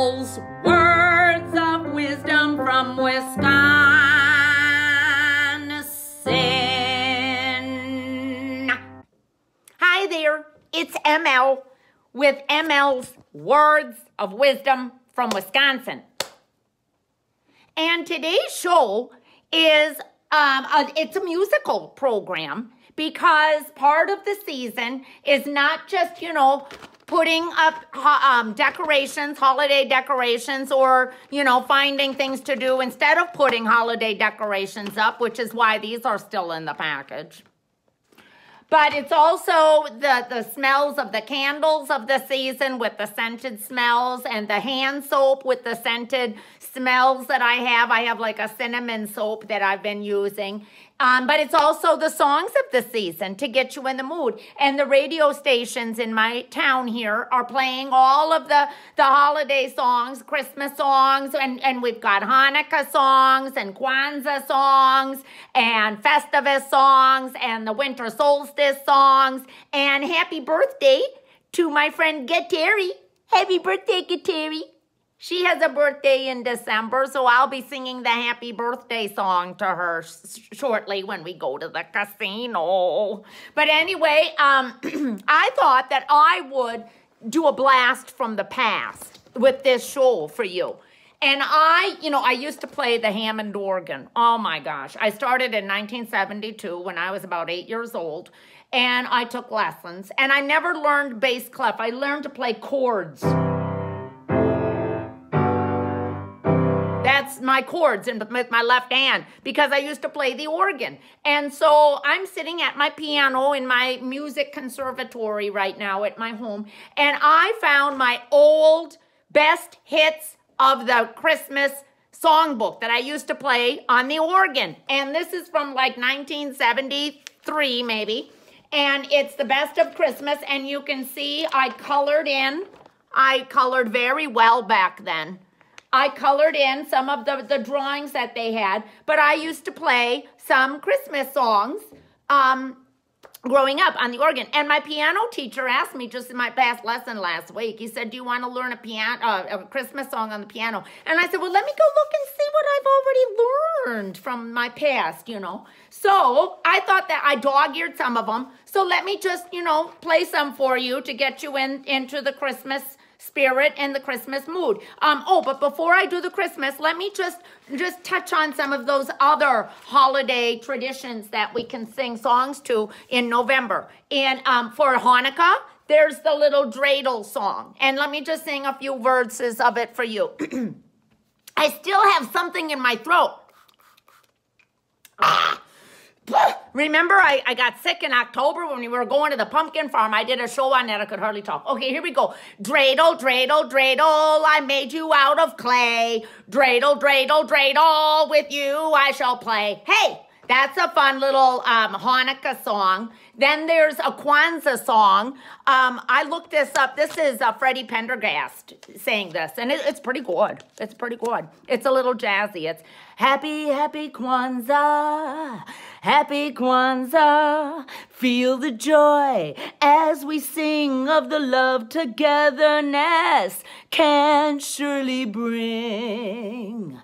Emel's words of wisdom from Wisconsin. Hi there, it's Emel with Emel's words of wisdom from Wisconsin. And today's show is it's a musical program because part of the season is not just, putting up decorations, holiday decorations, or, finding things to do instead of putting holiday decorations up, which is why these are still in the package. But it's also the smells of the candles of the season with the scented smells, and the hand soap with the scented smells that I have. I have like a cinnamon soap that I've been using. But it's also the songs of the season to get you in the mood. And the radio stations in my town here are playing all of the holiday songs, Christmas songs, and we've got Hanukkah songs and Kwanzaa songs and Festivus songs and the winter solstice songs. And happy birthday to my friend Gateri. Happy birthday, Gateri. She has a birthday in December, so I'll be singing the happy birthday song to her shortly when we go to the casino. But anyway, I thought that I would do a blast from the past with this show for you. And I used to play the Hammond organ. Oh my gosh. I started in 1972 when I was about 8 years old, and I took lessons. And I never learned bass clef. I learned to play chords. That's my chords with my left hand because I used to play the organ. And so I'm sitting at my piano in my music conservatory right now at my home. And I found my old best hits of the Christmas songbook that I used to play on the organ. And this is from like 1973 maybe. And it's the best of Christmas. And you can see I colored very well back then. I colored in some of the drawings that they had, but I used to play some Christmas songs growing up on the organ. And my piano teacher asked me just in my past lesson last week, he said, do you want to learn a Christmas song on the piano? And I said, well, let me go look and see what I've already learned from my past, So I thought that I dog-eared some of them. So let me just, play some for you to get you into the Christmas spirit and the Christmas mood. But before I do the Christmas, let me just touch on some of those other holiday traditions that we can sing songs to in November. And for Hanukkah, there's the little dreidel song. And let me just sing a few verses of it for you. I still have something in my throat. Remember, I got sick in October when we were going to the pumpkin farm. I did a show on that. I could hardly talk. Okay, here we go. Dreidel, dreidel, dreidel, I made you out of clay. Dreidel, dreidel, dreidel, with you I shall play. Hey, that's a fun little Hanukkah song. Then there's a Kwanzaa song. I looked this up. This is Freddie Pendergast saying this, and it's pretty good. It's pretty good. It's a little jazzy. It's happy, happy Kwanzaa, happy Kwanzaa. Feel the joy as we sing of the love togetherness can surely bring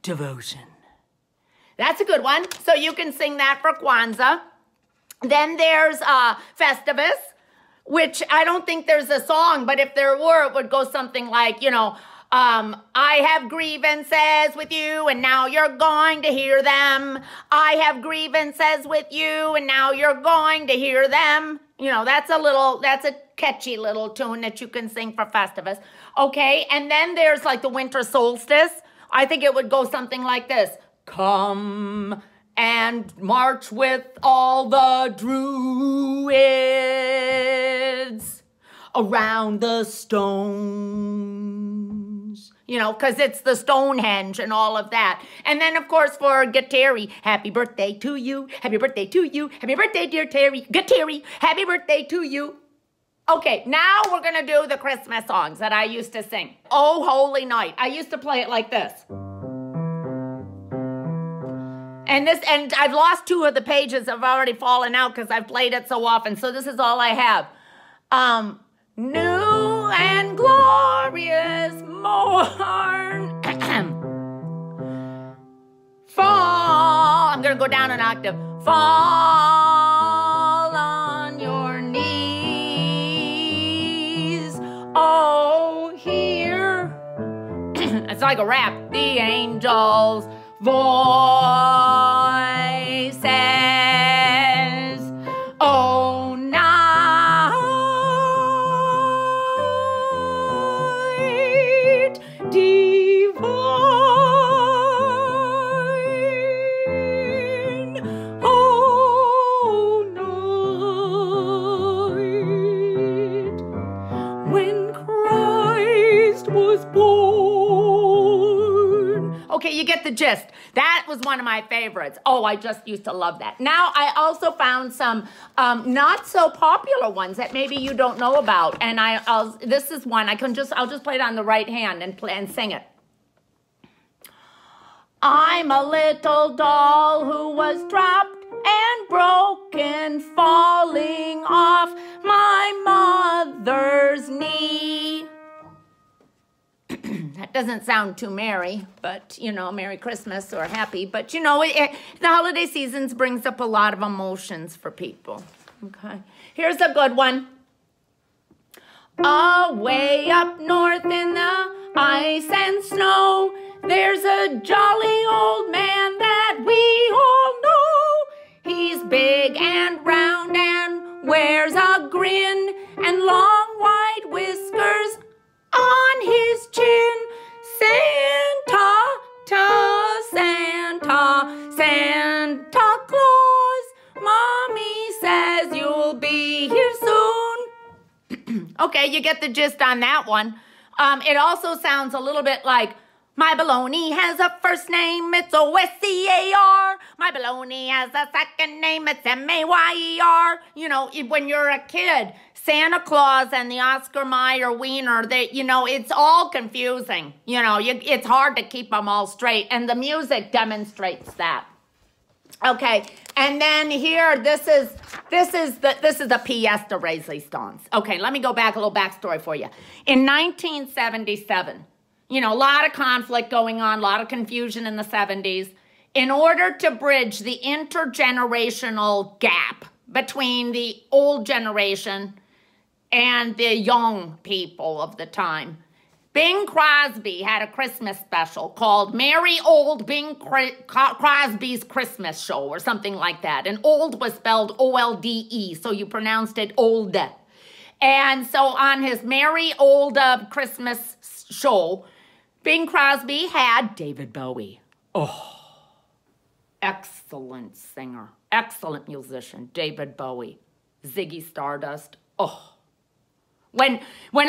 devotion. That's a good one. So you can sing that for Kwanzaa. Then there's Festivus, which I don't think there's a song, but if there were, it would go something like, I have grievances with you, and now you're going to hear them. I have grievances with you, and now you're going to hear them. That's a catchy little tune that you can sing for Festivus. Okay, and then there's like the winter solstice. I think it would go something like this. Come and march with all the Druids around the stones. Because it's the Stonehenge and all of that. And then, of course, for Gateri, happy birthday to you, happy birthday to you, happy birthday, dear Terry, Gateri, happy birthday to you. Okay, now we're going to do the Christmas songs that I used to sing. Oh, Holy Night. I used to play it like this. And I've lost 2 of the pages. Have already fallen out because I've played it so often. So this is all I have. New and glorious morning. newborn. Fall. I'm going to go down an octave. Fall on your knees. Oh, hear. It's like a rap. The angels' voices. Oh, night divine. Oh, night when Christ was born. Okay, you get the gist. That was one of my favorites. Oh, I just used to love that. Now, I also found some not so popular ones that maybe you don't know about. And this is one. I'll just play it on the right hand and sing it. I'm a little doll who was dropped and broken, falling off my mother's knee. That doesn't sound too merry, but, you know, Merry Christmas or happy. But, you know, the holiday seasons brings up a lot of emotions for people. Okay. Here's a good one. Away up north in the ice and snow, there's a jolly old man that we all know. He's big and round and wears a grin and long white whiskers on his chin. Santa Claus, Mommy says you'll be here soon. Okay, you get the gist on that one. It also sounds a little bit like, my baloney has a first name, it's O-S-C-A-R. My baloney has a second name, it's M-A-Y-E-R. You know, when you're a kid, Santa Claus and the Oscar Mayer wiener, it's all confusing. You know, it's hard to keep them all straight, and the music demonstrates that. Okay, and then here, this is the P.S. to Raisley Stones. Okay, let me go back, a little backstory for you. In 1977, you know, a lot of conflict going on, a lot of confusion in the 70s. In order to bridge the intergenerational gap between the old generation and the young people of the time, Bing Crosby had a Christmas special called Merry Old Bing Crosby's Christmas Show or something like that. And old was spelled O-L-D-E, so you pronounced it old. And so on his Merry Old Christmas show, Bing Crosby had David Bowie. Oh, excellent singer, excellent musician, David Bowie. Ziggy Stardust. Oh. When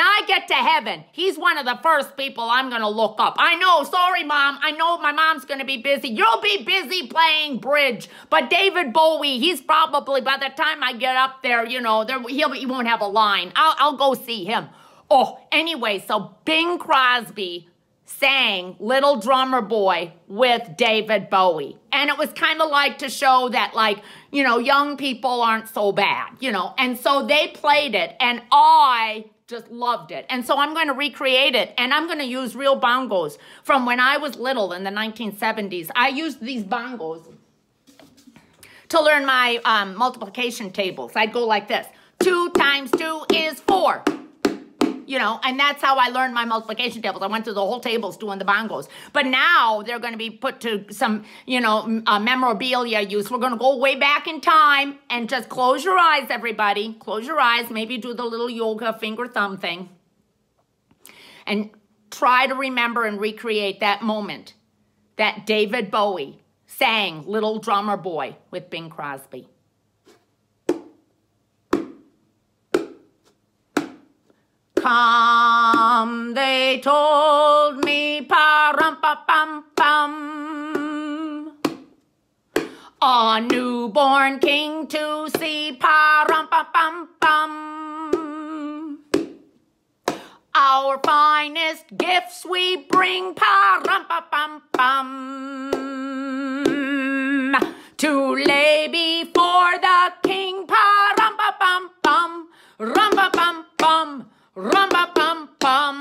I get to heaven, he's one of the first people I'm going to look up. I know, sorry, Mom. I know my mom's going to be busy. You'll be busy playing bridge. But David Bowie, he's probably, by the time I get up there, you know, he won't have a line. I'll go see him. Oh, anyway, so Bing Crosby sang Little Drummer Boy with David Bowie. And it was kind of like to show that, like, you know, young people aren't so bad, you know. And so they played it, and I just loved it. And so I'm going to recreate it, and I'm going to use real bongos from when I was little in the 1970s. I used these bongos to learn my multiplication tables. I'd go like this. 2 times 2 is 4. You know, and that's how I learned my multiplication tables. I went through the whole tables doing the bongos. But now they're going to be put to some, you know, memorabilia use. We're going to go way back in time and just close your eyes, everybody. Close your eyes. Maybe do the little yoga finger thumb thing. And try to remember and recreate that moment that David Bowie sang Little Drummer Boy with Bing Crosby. Come, they told me, pa-rum-pa-pum-pum, a newborn king to see, pa-rum-pa-pum-pum. Our finest gifts we bring, pa-rum-pa-pum-pum, to lay before the king, pa-rum-pa-pum-pum, rum-pa-pum-pum. Rum-ba-bum-bum.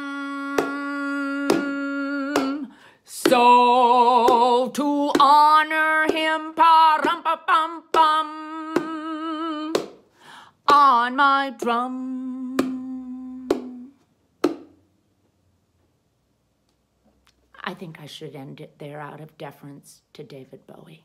So to honor him, pa-rum-pa-pum-pum, on my drum. I think I should end it there out of deference to David Bowie.